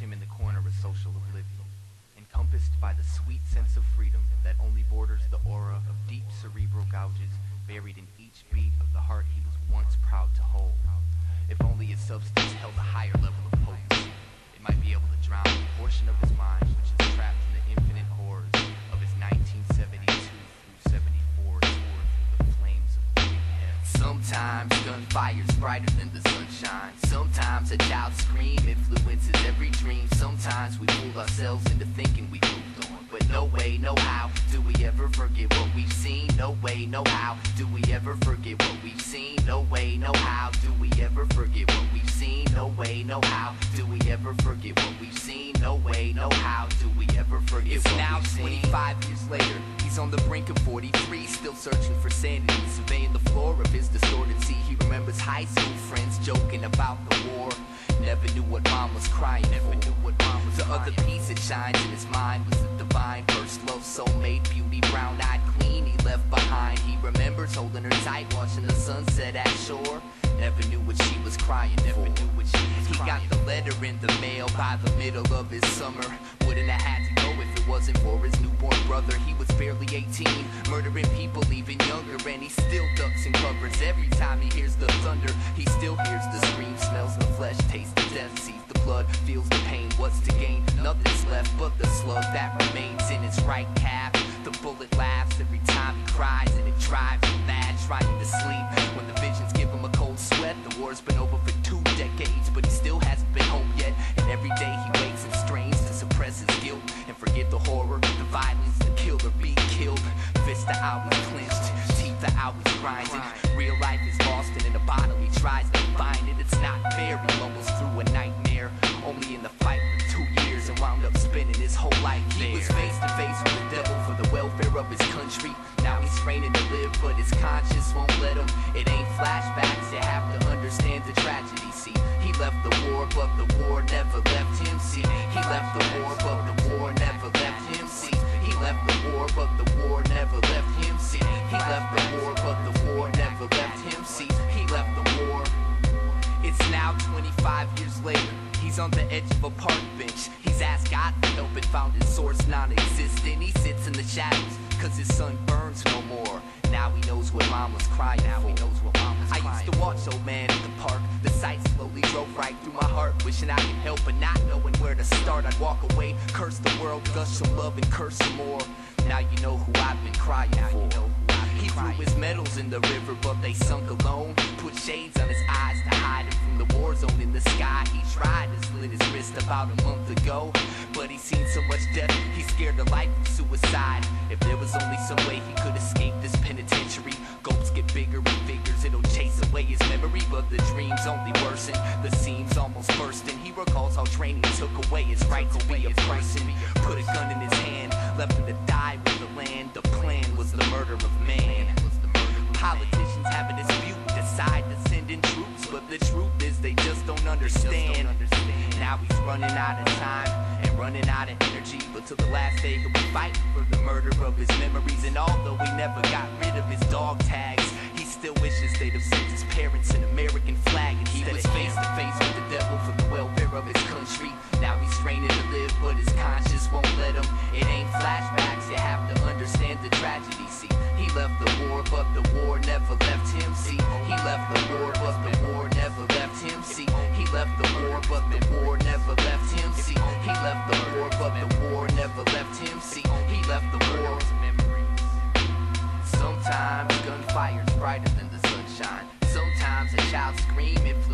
him in the corner of social oblivion, encompassed by the sweet sense of freedom that only borders the aura of deep cerebral gouges buried in each beat of the heart he was once proud to hold. If only his substance held a higher level of potency, it might be able to drown a portion of his mind which is trapped in the infinite horrors of his 1972 through 74 tour through the flames of living hell. Sometimes gunfire's brighter than the sunshine. Sometimes a child's scream influences every dream. Sometimes we fool ourselves into thinking we moved on, but no way, no how do we ever forget what we've seen. No way, no how do we ever forget what we've seen. No way, no how do we ever forget what we've seen. No way, no how do we ever forget what we've seen. No way, no how do we ever forget it's what now we've seen. 25 years later, he's on the brink of 43, still searching for sanity, surveying the floor of his distorted sea. He remembers high school friends joking about the war. Never knew what mom was crying for. The other piece that shines in his mind was the divine first love, soulmate, beauty, brown-eyed queen he left behind. He remembers holding her tight, watching the sunset at shore. Never knew what she was crying for. He got the letter in the mail by the middle of his summer. Wouldn't have had to go if it wasn't for his newborn brother. He was barely 18, murdering people even younger, and he still ducks and covers. Every time he hears the thunder, he still hears the scream, smells the flesh, tastes the death, sees the blood, feels the pain. What's to gain? Nothing's left but the slug that remains in his right calf. The bullet laughs every time he cries, and it drives him mad, trying to sleep. When the visions give him a cold sweat, the war's been over for 2 decades, but he still hasn't been home yet. And every day he wakes and strains to suppress his guilt and forget the horror, the violence, the kill or be killed. Fists are always clenched, teeth are always grinding. Real life is lost, and in a bottle he tries to find it. It's not fair, he mumbles through a nightmare, only in the fight for 2 years and wound up spending his whole life there. He was face to face with the devil for the welfare of his country. Now he's training to live, but his conscience won't let him. It ain't flashbacks, you have to understand the tragedy. See, he left the war, but the war never left him. See, he left the war, but the war never left him. See, he left the war, but the war never left him. See, he left the war, but the war never left him. See, he left the war. It's now 25 years later. He's on the edge of a park bench. He's asked God for help and found his source non-existent. He sits in the shadows, cause his son burns no more. Now he knows what mom was crying for. I used to watch old man at the park. The sight slowly drove right through my heart, wishing I could help but not knowing where to start. I'd walk away, curse the world, gush some love and curse some more. Now you know who I've been crying for. He threw his medals in the river, but they sunk alone. Put shades on his eyes to hide him from the war zone in the sky. He tried to slit his wrist about a month ago, but he's seen so much death, he's scared of life from suicide. If there was only some way he could escape this penitentiary. Gulps get bigger and figures it'll chase away his memory, but the dreams only worsen. The seams almost bursting. He recalls how training took away his right to be a person. Put a gun in his hand, left him to die with the land. The plan was the murder of man. Politicians have a dispute, decide to send in troops, but the truth is they just don't understand. Now he's running out of time and running out of energy, but till the last day he'll be fighting for the murder of his memories. And although he never got rid of his dog tags, he still wishes they'd have sent his parents an American flag instead. He was face to face with the devil for the welfare of his country. Now he's training to live, but his conscience won't let him. It ain't flashbacks, you have to understand the tragedy. See, he left the war, but the war never left him. See, he left the war, but the war never left him. See, he left the war, but the war never left him. See, he left the war, but the war never left him. See, he left the war. Sometimes gunfire's brighter than the sunshine. Sometimes a child's scream influences